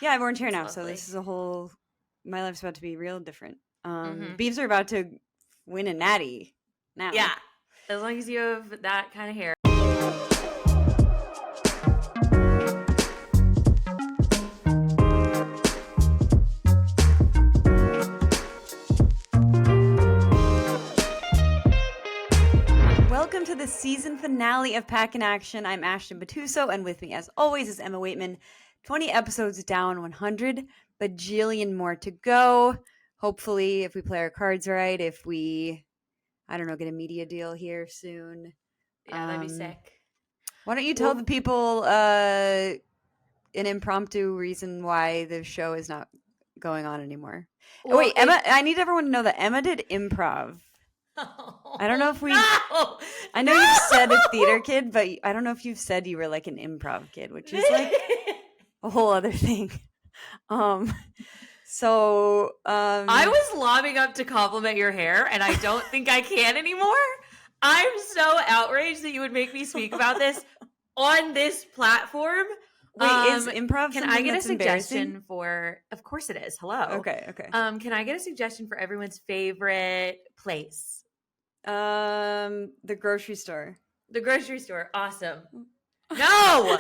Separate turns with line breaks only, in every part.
Yeah, I have orange hair now, so
lovely.
this is my life's about to be real different.
Mhm.
Beavs are about to win a natty now.
Yeah, as long as you have that kind of hair.
Welcome to the season finale of Pack in Action. I'm Ashtyn Butuso, and with me, as always, is Emma Weightman. 20 episodes down, 100 bajillion more to go. Hopefully, if we play our cards right, if we, I don't know, get a media deal here soon.
Yeah, that'd be sick.
Why don't you tell the people an impromptu reason why the show is not going on anymore?
Well,
wait, Emma, I need everyone to know that Emma did improv. I don't know if we.
No!
I know you've said a theater kid, but I don't know if you've said you were like an improv kid, which is like a whole other thing. So
I was lobbing up to compliment your hair, and I don't think I can anymore. I'm so outraged that you would make me speak about this on this platform.
Wait, is improv
Can
something
I get
that's
a suggestion
embarrassing?
for? Of course it is. Hello.
Okay.
Can I get a suggestion for everyone's favorite place?
The grocery store.
The grocery store. Awesome. No,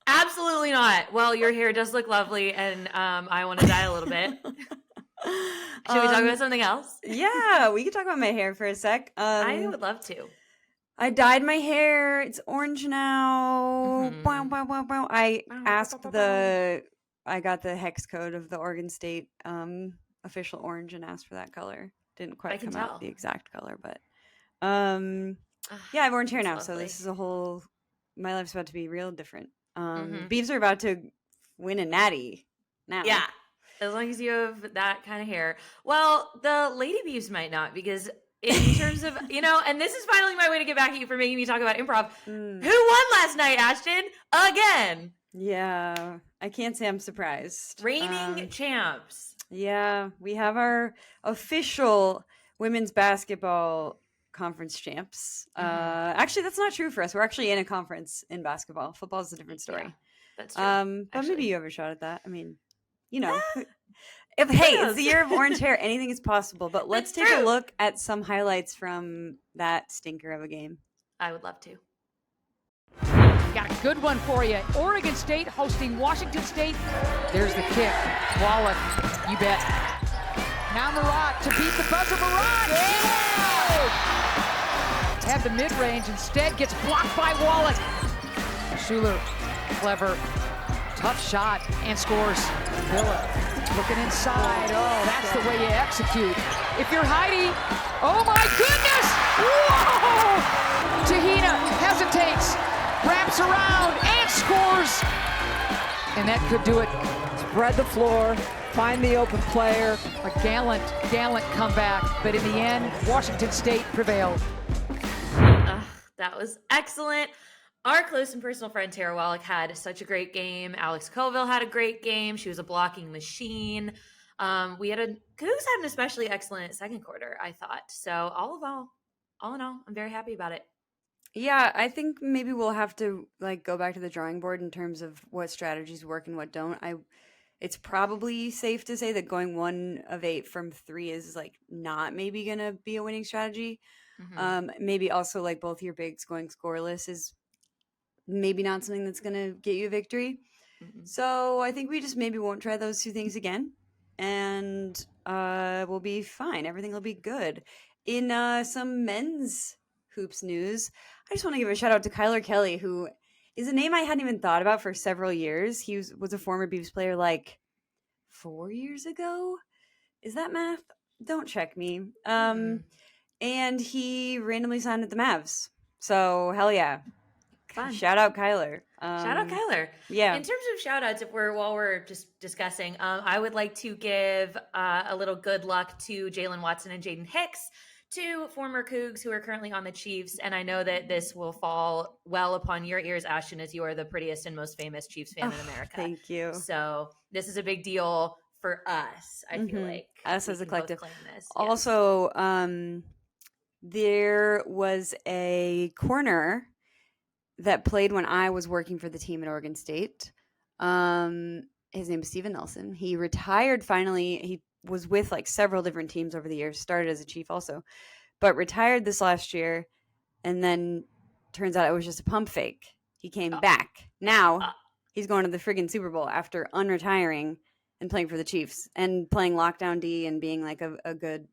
absolutely not. Well, your hair does look lovely, and I want to die a little bit. Should we talk about something else?
Yeah, we can talk about my hair for a sec.
I would love to.
I dyed my hair. It's orange now.
Mhm.
I got the hex code of the Oregon State official orange and asked for that color. Didn't quite come out the exact color, but yeah, I have orange hair now, so this is my life's about to be real different. Beavs are about to win a natty now.
Yeah, as long as you have that kind of hair. Well, the Lady Beavs might not, because in terms of, and this is finally my way to get back at you for making me talk about improv. Who won last night, Ashtyn? Again.
Yeah, I can't say I'm surprised.
Reigning champs.
Yeah, we have our official women's basketball conference champs. Actually, that's not true for us. We're actually in a conference in basketball. Football is a different story.
Yeah, that's true.
But maybe you have a shot at that. I mean, it's the year of orange hair. Anything is possible. But let's take a look at some highlights from that stinker of a game.
I would love to.
Got a good one for you. Oregon State hosting Washington State. There's the kick. Wallach, you bet. Now Murat to beat the buzzer. Murat! Yeah! Had the mid-range, instead gets blocked by Wallach. Schuler, clever, tough shot, and scores. Miller looking inside. Oh, that's the way you execute. If you're Heidi, oh my goodness! Whoa! Tahina hesitates, wraps around, and scores! And that could do it. Spread the floor, find the open player. A gallant comeback, but in the end, Washington State prevailed.
That was excellent. Our close and personal friend Tara Wallach had such a great game. Alex Colville had a great game. She was a blocking machine. Cougs had an especially excellent second quarter, I thought. So all in all, I'm very happy about it.
Yeah, I think maybe we'll have to go back to the drawing board in terms of what strategies work and what don't. It's probably safe to say that going 1 of 8 from 3 is not maybe gonna be a winning strategy. Maybe also both your bigs going scoreless is maybe not something that's gonna get you a victory. So I think we just maybe won't try those 2 things again, and we'll be fine. Everything will be good. In some men's hoops news, I just want to give a shout out to Kyler Kelly, who is a name I hadn't even thought about for several years. He was a former Beavs player 4 years ago. Is that math? Don't check me. And he randomly signed at the Mavs. So hell yeah.
Fun.
Shout out Kyler.
Yeah. In terms of shout outs, while we're just discussing, I would like to give a little good luck to Jalen Watson and Jaden Hicks, 2 former Cougs who are currently on the Chiefs. And I know that this will fall well upon your ears, Ashtyn, as you are the prettiest and most famous Chiefs fan in America.
Thank you.
So this is a big deal for us, I feel like.
Us as a collective.
This.
Also, there was a corner that played when I was working for the team at Oregon State. His name is Steven Nelson. He retired finally. He was with like several different teams over the years, started as a Chief also, but retired this last year. And then turns out it was just a pump fake. He came back. Now he's going to the friggin' Super Bowl after unretiring and playing for the Chiefs and playing lockdown D and being like a good,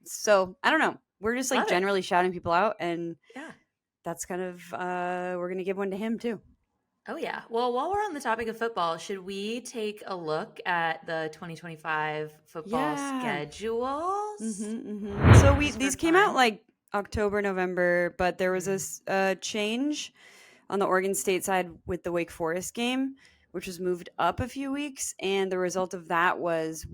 so I don't know. We're just like generally shouting people out, and that's kind of, we're going to give one to him too.
Oh, yeah. Well, while we're on the topic of football, should we take a look at the 2025 football schedules?
So these came out like October, November, but there was a change on the Oregon State side with the Wake Forest game, which was moved up a few weeks. And the result of that was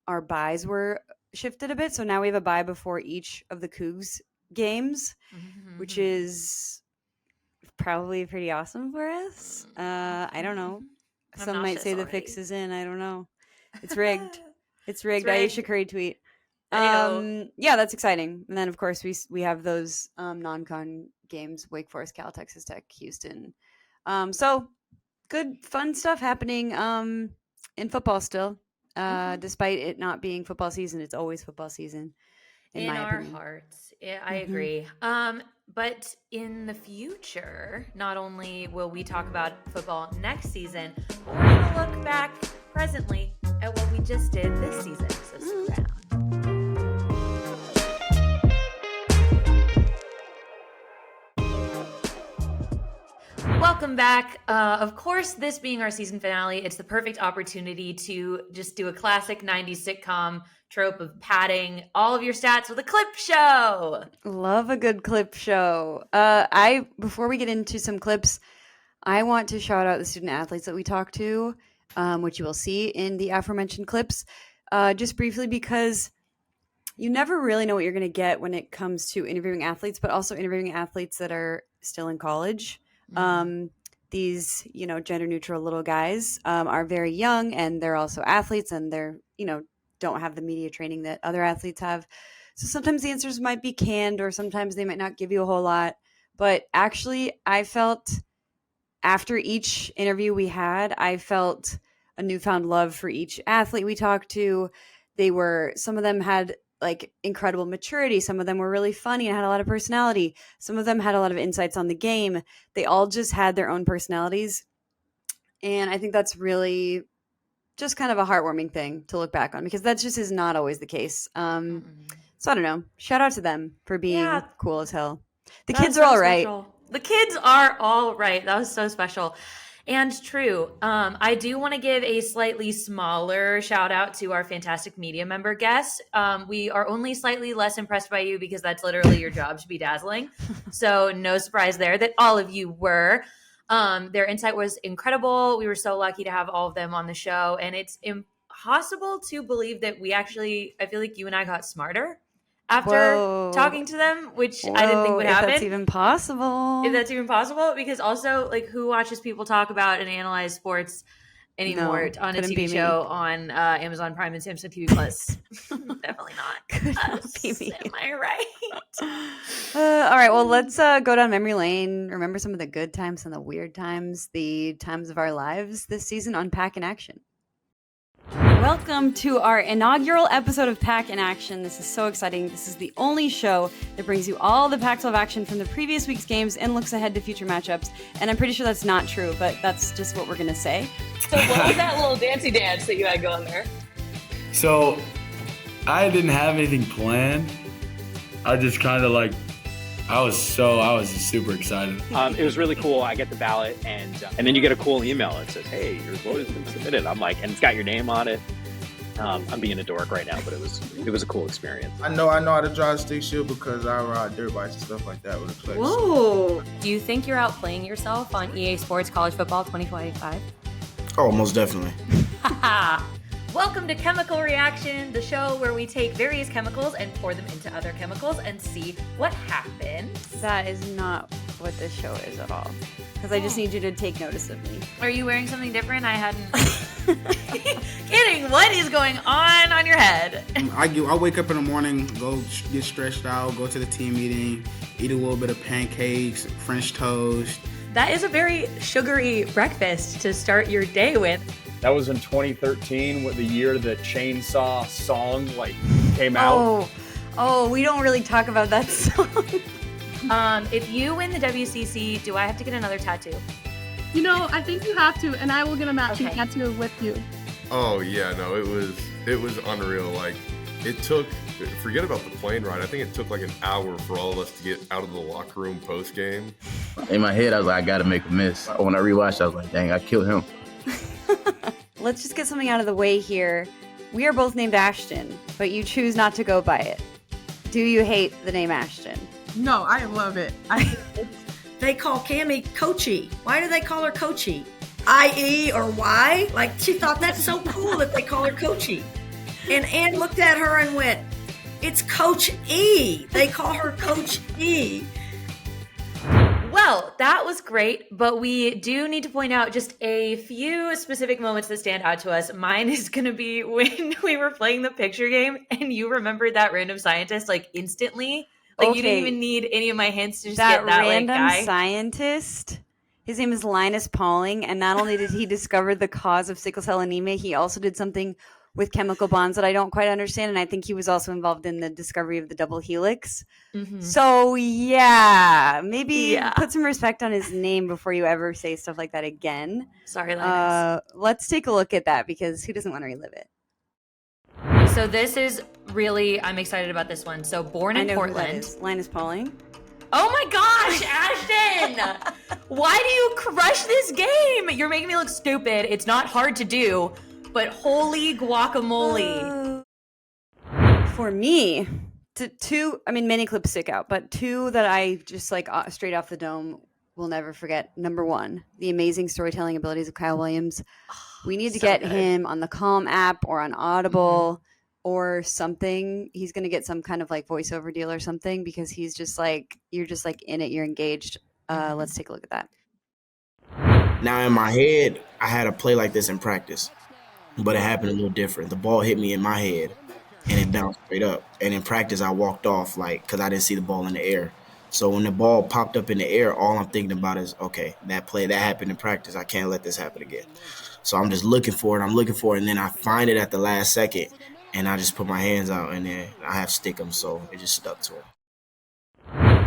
our buys were shifted a bit. So now we have a buy before each of the Cougs games, which is probably pretty awesome for us. I don't know. Some might say the fix is in. I don't know. It's rigged. It's rigged. Aisha Curry tweet. Yeah, that's exciting. And then of course we have those non-con games: Wake Forest, Cal, Texas Tech, Houston. So good, fun stuff happening in football still. Despite it not being football season, it's always football season. In my
our
opinion.
hearts. Yeah, I agree. But in the future, not only will we talk about football next season, but we're going to look back presently at what we just did this season. So stick around. Welcome back. Of course, this being our season finale, it's the perfect opportunity to just do a classic 90s sitcom trope of padding all of your stats with a clip show.
Love a good clip show. Before we get into some clips, I want to shout out the student athletes that we talked to, which you will see in the aforementioned clips, just briefly, because you never really know what you're going to get when it comes to interviewing athletes, but also interviewing athletes that are still in college. These, gender neutral little guys are very young, and they're also athletes, and they're, don't have the media training that other athletes have. So sometimes the answers might be canned, or sometimes they might not give you a whole lot. But actually, I felt after each interview we had, I felt a newfound love for each athlete we talked to. Some of them had like incredible maturity. Some of them were really funny and had a lot of personality. Some of them had a lot of insights on the game. They all just had their own personalities. And I think that's really just kind of a heartwarming thing to look back on, because that just is not always the case. So I don't know. Shout out to them for being cool as hell. The kids are all right.
The kids are all right. That was so special. And true. I do want to give a slightly smaller shout out to our fantastic media member guests. We are only slightly less impressed by you because that's literally your job, to be dazzling. So no surprise there that all of you were. Their insight was incredible. We were so lucky to have all of them on the show. And it's impossible to believe that I feel like you and I got smarter after talking to them, which I didn't think would happen.
If that's even possible.
Because also, like, who watches people talk about and analyze sports anymore on a TV show on Amazon Prime and Samsung TV Plus? Definitely not.
Could not be me.
Am I right?
All right, well, let's go down memory lane. Remember some of the good times and the weird times, the times of our lives this season on Pac in Action. Welcome to our inaugural episode of Pac in Action. This is so exciting. This is the only show that brings you all the Pac-12 action from the previous week's games and looks ahead to future matchups. And I'm pretty sure that's not true, but that's just what we're going to say.
So what was that little dancey dance that you had going there?
So I didn't have anything planned. I just kind of I was super excited.
It was really cool. I get the ballot, and then you get a cool email that says, "Hey, your vote has been submitted." I'm like, and it's got your name on it. I'm being a dork right now, but it was a cool experience.
I know how to drive a stick shift because I ride dirt bikes and stuff like that with a flex.
Whoa! Do you think you're outplaying yourself on EA Sports College Football 2025?
Oh, most definitely.
Welcome to Chemical Reaction, the show where we take various chemicals and pour them into other chemicals and see what happens.
That is not what this show is at all. Because I just need you to take notice of me.
Are you wearing something different? I hadn't. Kidding. What is going on your head?
I wake up in the morning, go get stretched out, go to the team meeting, eat a little bit of pancakes, French toast,
That is a very sugary breakfast to start your day with.
That was in 2013, the year the Chainsaw song came out.
Oh, we don't really talk about that song.
If you win the WCC, do I have to get another tattoo?
I think you have to, and I will get a matching tattoo with you.
Oh yeah, no, it was unreal. It took, forget about the plane ride. I think it took an hour for all of us to get out of the locker room post game.
In my head, I was like, I gotta make a miss. When I rewatched, I was like, dang, I killed him.
Let's just get something out of the way here. We are both named Ashtyn, but you choose not to go by it. Do you hate the name Ashtyn?
No, I love it.
They call Cammie Coachy. Why do they call her Coachy? I-E or Y? She thought that's so cool that they call her Coachy. And Ann looked at her and went, it's Coach E. They call her Coach E.
Well, that was great, but we do need to point out just a few specific moments that stand out to us. Mine is going to be when we were playing the picture game and you remembered that random scientist instantly. You didn't even need any of my hints to just get that
random
guy.
Scientist. His name is Linus Pauling, and not only did he discover the cause of sickle cell anemia, he also did something with chemical bonds that I don't quite understand, and I think he was also involved in the discovery of the double helix.
Mm-hmm.
So, maybe put some respect on his name before you ever say stuff like that again.
Sorry, Linus.
Let's take a look at that, because who doesn't want to relive it?
So this is really, I'm excited about this one. So born in Portland.
Linus Pauling.
Oh my gosh, Ashtyn! Why do you crush this game? You're making me look stupid. It's not hard to do, but holy guacamole.
For me, two, many clips stick out, but two that I just straight off the dome will never forget. Number one, the amazing storytelling abilities of Kyle Williams. We need to get him on the Calm app or on Audible or something. He's going to get some kind of voiceover deal or something, because he's just you're just in it, you're engaged. Let's take a look at that.
Now in my head, I had a play like this in practice, but it happened a little different. The ball hit me in my head and it bounced straight up. And in practice, I walked off because I didn't see the ball in the air. So when the ball popped up in the air, all I'm thinking about is, okay, that play that happened in practice, I can't let this happen again. So I'm just looking for it, and then I find it at the last second, and I just put my hands out, and then I have stick 'em, so it just stuck to him.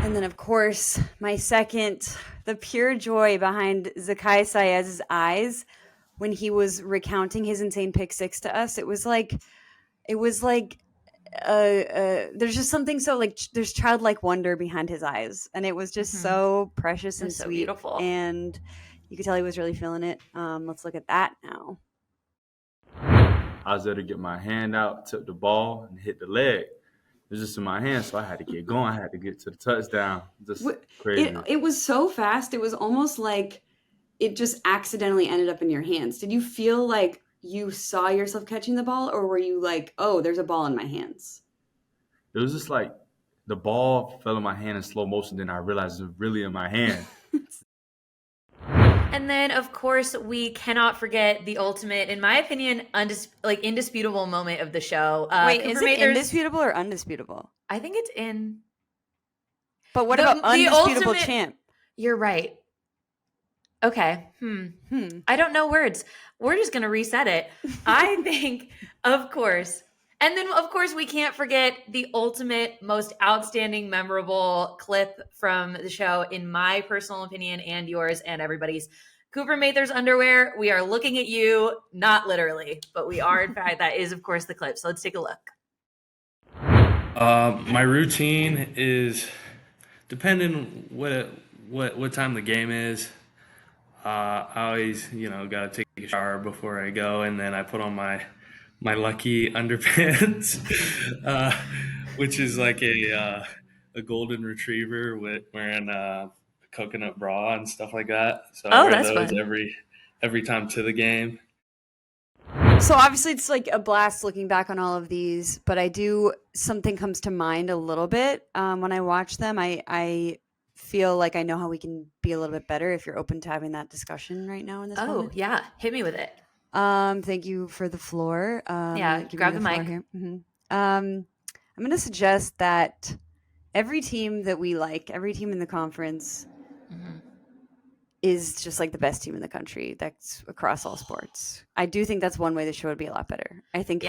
And then, of course, my second, the pure joy behind Zakai Sayez's eyes when he was recounting his insane pick six to us. It was there's just something so there's childlike wonder behind his eyes, and it was just so precious and
so
sweet,
beautiful,
and you could tell he was really feeling it. Let's look at that now.
I was there to get my hand out, took the ball, and hit the leg. It was just in my hand, so I had to get going. I had to get to the touchdown. Just crazy.
It was so fast. It was almost like it just accidentally ended up in your hands. Did you feel like you saw yourself catching the ball, or were you oh, there's a ball in my hands?
It was just the ball fell in my hand in slow motion, then I realized it was really in my hand.
And then, of course, we cannot forget the ultimate, in my opinion, indisputable moment of the show.
Wait, is it indisputable or undisputable?
I think it's in.
But what about undisputable champ?
You're right. Okay. I don't know words. We're just going to reset it. I think, of course. And then, of course, we can't forget the ultimate, most outstanding, memorable clip from the show, in my personal opinion, and yours and everybody's. Cooper Mather's underwear. We are looking at you, not literally, but we are, in fact, that is, of course, the clip. So let's take a look.
My routine is, depending what time the game is, I always, got to take a shower before I go, and then I put on my Lucky underpants, which is a golden retriever wearing a coconut bra and stuff like that. So I wear those fun. every time to the game.
So obviously it's a blast looking back on all of these, but something comes to mind a little bit when I watch them. I feel like I know how we can be a little bit better, if you're open to having that discussion right now in this moment.
Oh, yeah. Hit me with it.
Thank you for the floor.
Grab the mic.
Here. Mm-hmm. I'm going to suggest that every team that we like, every team in the conference, is just like the best team in the country. That's across all sports. I do think that's one way the show would be a lot better. I think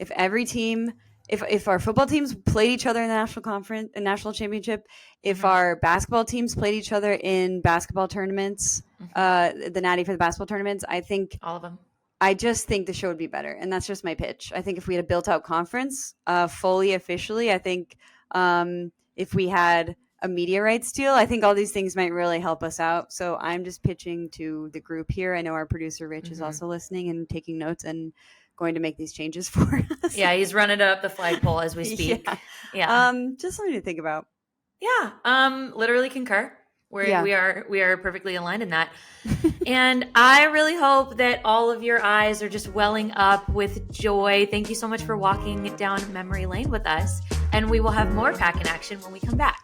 if every team, if our football teams played each other in the national conference, a national championship, if our basketball teams played each other in basketball tournaments, the natty for the basketball tournaments, I think
all of them.
I just think the show would be better, and that's just my pitch. I think if we had a built-out conference, fully officially, I think if we had a media rights deal, I think all these things might really help us out. So I'm just pitching to the group here. I know our producer Rich is also listening and taking notes and going to make these changes for us.
Yeah, he's running up the flagpole as we speak. Yeah.
Just something to think about.
Yeah. Literally concur. We are perfectly aligned in that. And I really hope that all of your eyes are just welling up with joy. Thank you so much for walking down memory lane with us. And we will have more Pack in Action when we come back.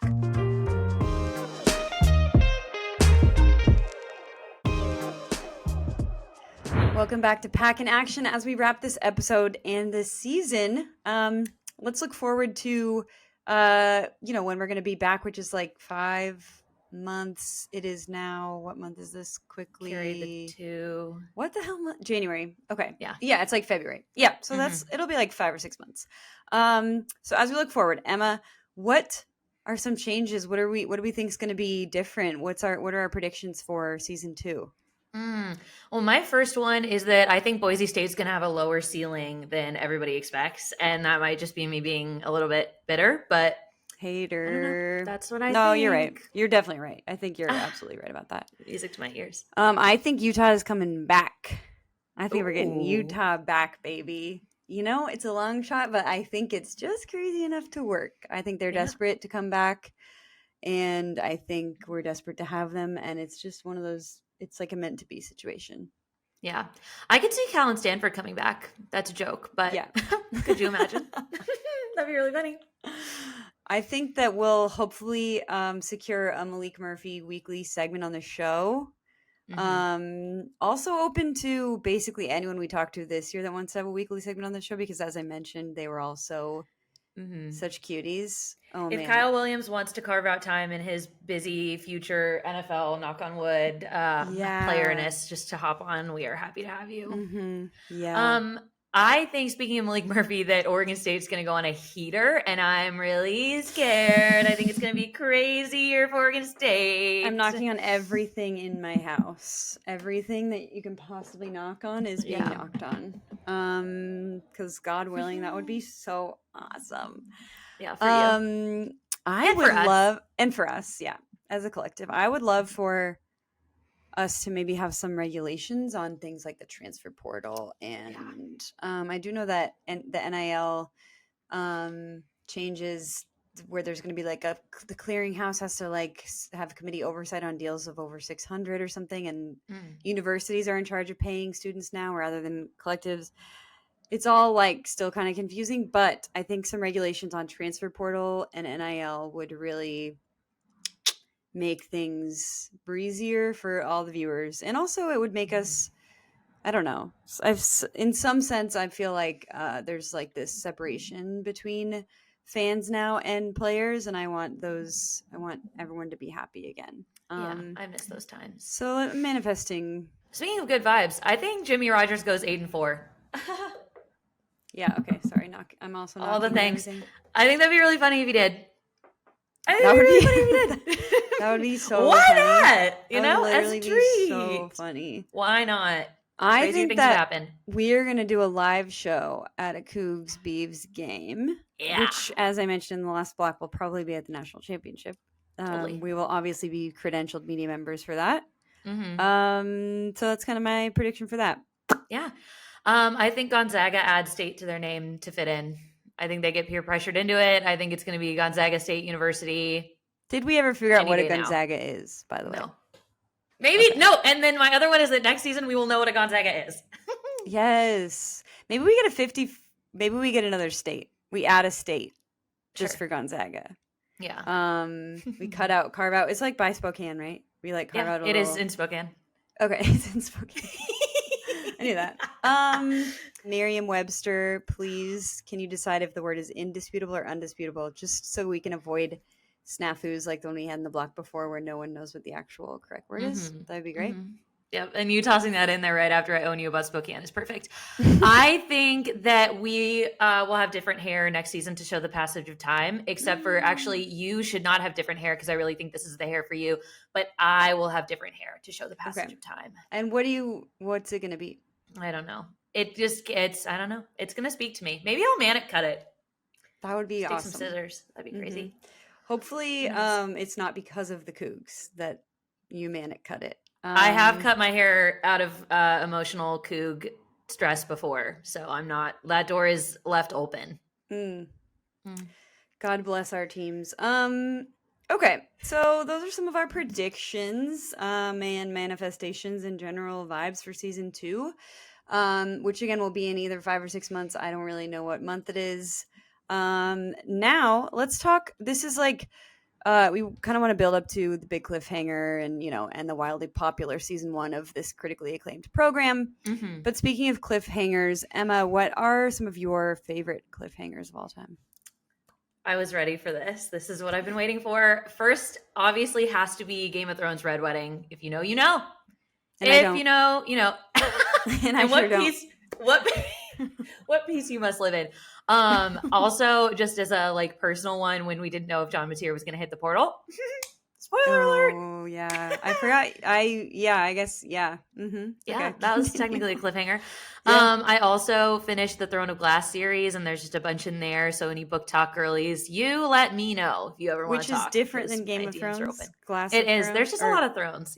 Welcome back to Pack in Action. As we wrap this episode and this season, let's look forward to when we're going to be back, which is like 5 months. It is now, what month is this? Quickly
carry the 2.
What the hell month? January. Okay.
Yeah,
it's like February. Yeah, so it'll be like 5 or 6 months. So as we look forward, Emma, what are some changes? What do we think is going to be different? What are our predictions for season 2?
Well, my first one is that I think Boise State's going to have a lower ceiling than everybody expects. And that might just be me being a little bit bitter, but
hater.
That's what I think.
No, you're right. You're definitely right. I think you're absolutely right about that.
Music to my ears.
I think Utah is coming back. I think we're getting Utah back, baby. It's a long shot, but I think it's just crazy enough to work. I think they're desperate to come back, and I think we're desperate to have them. And it's just one of those, it's like a meant to be situation.
Yeah. I could see Cal and Stanford coming back. That's a joke, but could you imagine? That'd be really funny.
I think that we'll hopefully secure a Malik Murphy weekly segment on the show. Also open to basically anyone we talked to this year that wants to have a weekly segment on the show, because as I mentioned, they were all so such cuties. Oh,
if
man.
Kyle Williams wants to carve out time in his busy future NFL, knock on wood, playerness just to hop on, we are happy to have you. I think, speaking of Malik Murphy, that Oregon State's going to go on a heater, and I'm really scared. I think it's going to be crazy year for Oregon State.
I'm knocking on everything in my house. Everything that you can possibly knock on is being knocked on. Because God willing, that would be so awesome.
Yeah, for you.
I would love, and for us, as a collective, I would love for us to maybe have some regulations on things like the transfer portal. And I do know that the NIL changes where there's going to be like the clearinghouse has to like have committee oversight on deals of over 600 or something. And universities are in charge of paying students now rather than collectives. It's all like still kind of confusing, but I think some regulations on transfer portal and NIL would really make things breezier for all the viewers. And also it would make us, I don't know, in some sense, I feel like there's like this separation between fans now and players. And I want everyone to be happy again.
I miss those times.
So manifesting.
Speaking of good vibes, I think Jimmy Rogers goes 8-4.
Okay. Sorry. I'm also
all the things.
Everything.
I think that'd be really funny if you did.
That would be funny if you did. That would be so
Why
funny.
not? As a treat.
So funny.
Why not?
I
Crazy
think
things
that
happen.
we're going to do a live show at a Cougs Beavs game, which, as I mentioned in the last block, will probably be at the national championship.
Totally.
We will obviously be credentialed media members for that.
Mm-hmm.
So that's kind of my prediction for that.
Yeah. I think Gonzaga adds state to their name to fit in. I think they get peer pressured into it. I think it's going to be Gonzaga State University.
Did we ever figure out what a Gonzaga is, by the way?
No. Maybe, no. And then my other one is that next season we will know what a Gonzaga is.
Yes. Maybe we get maybe we get another state. We add a state just for Gonzaga.
Yeah.
We carve out. It's like by Spokane, right? We like carve out a little.
It is in Spokane.
Okay, it's in Spokane. I knew that. Merriam-Webster, please, can you decide if the word is indisputable or undisputable, just so we can avoid snafus like the one we had in the block before where no one knows what the actual correct word is. That would be great.
Yep, and you tossing that in there right after I own you about Spokane is perfect. I think that we will have different hair next season to show the passage of time, except for actually you should not have different hair because I really think this is the hair for you, but I will have different hair to show the passage of time.
And what's it going to be?
I don't know. I don't know. It's going to speak to me. Maybe I'll manic cut it.
That would be awesome.
Take some scissors. That'd be crazy.
Hopefully it's not because of the Cougs that you manic cut it.
I have cut my hair out of emotional Coug stress before, so I'm not. That door is left open.
God bless our teams. Okay, so those are some of our predictions and manifestations and general vibes for season 2, which again will be in either 5 or 6 months. I don't really know what month it is. Now let's talk. This is like. We kind of want to build up to the big cliffhanger and the wildly popular season 1 of this critically acclaimed program. But speaking of cliffhangers, Emma, what are some of your favorite cliffhangers of all time?
I was ready for this. This is what I've been waiting for. First, obviously, has to be Game of Thrones Red Wedding. If you know, you know.
And
if you know, you know.
And I sure don't.
What piece you must live in. Also, just as a personal one, when we didn't know if John Mateer was going to hit the portal. Spoiler alert.
Oh yeah, I forgot. I guess
Yeah,
okay.
that was technically a cliffhanger. I also finished the Throne of Glass series, and there's just a bunch in there. So any book talk girlies, you let me know if you ever want to talk.
Which is different than Game of Thrones.
It is. There's just a lot of thrones,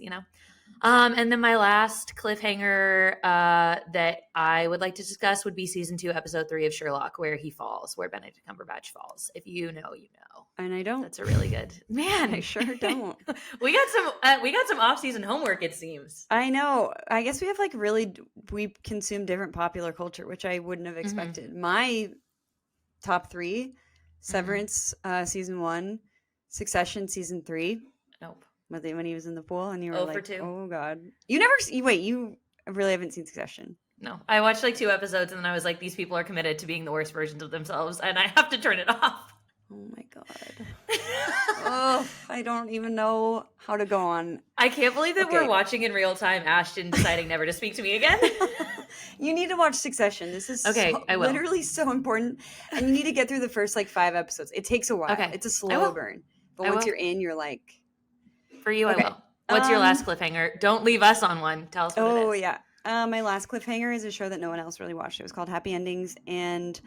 And then my last cliffhanger that I would like to discuss would be season 2, episode 3 of Sherlock, where he falls, where Benedict Cumberbatch falls. If you know, you know.
And I don't.
That's a really good man.
I sure don't.
we got some off-season homework. It seems.
I know. I guess we have we consume different popular culture, which I wouldn't have expected. My top 3: Severance season 1, Succession season 3.
Nope.
When he was in the pool and you were
0
like,
for 2.
Oh God. You really haven't seen Succession?
No. I watched 2 episodes and then I was like, these people are committed to being the worst versions of themselves and I have to turn it off.
Oh my God. Oh, I don't even know how to go on.
I can't believe that we're watching in real time Ashtyn deciding never to speak to me again.
You need to watch Succession. This is
I will.
Literally so important. And you need to get through the first 5 episodes. It takes a while.
Okay.
It's a slow burn. But once you're in, you're like...
For you, I will. What's your last cliffhanger? Don't leave us on one. Tell us what it is.
Oh, yeah. My last cliffhanger is a show that no one else really watched. It was called Happy Endings, and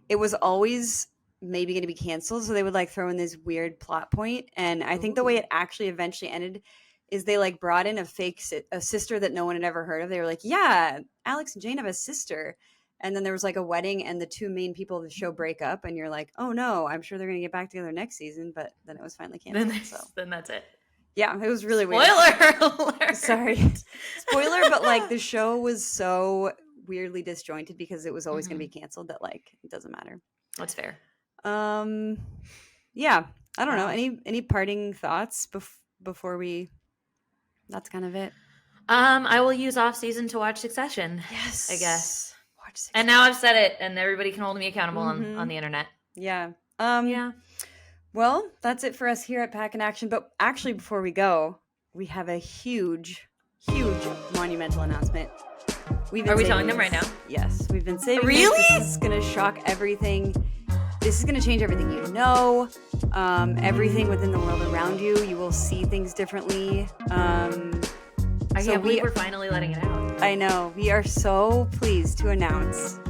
it was always maybe going to be canceled, so they would throw in this weird plot point. And I think the way it actually eventually ended is they brought in a sister that no one had ever heard of. They were like, yeah, Alex and Jane have a sister. And then there was a wedding and the 2 main people of the show break up, and you're like, oh no, I'm sure they're going to get back together next season. But then it was finally canceled.
Then that's it.
Yeah, it was really weird.
Spoiler alert.
Sorry. Spoiler, but the show was so weirdly disjointed because it was always going to be canceled that it doesn't matter.
That's fair.
Yeah, I don't know. Any parting thoughts before we? That's kind of it.
I will use off season to watch Succession.
Yes,
I guess.
Watch Succession.
And now I've said it, and everybody can hold me accountable on the internet.
Yeah.
Yeah.
Well, that's it for us here at Pack in Action. But actually, before we go, we have a huge, monumental announcement.
Are we telling them right now?
Yes, we've been saving.
Really?
This is going to shock everything. This is going to change everything you know, everything within the world around you. You will see things differently.
I can't believe we're finally letting it out.
I know. We are so pleased to announce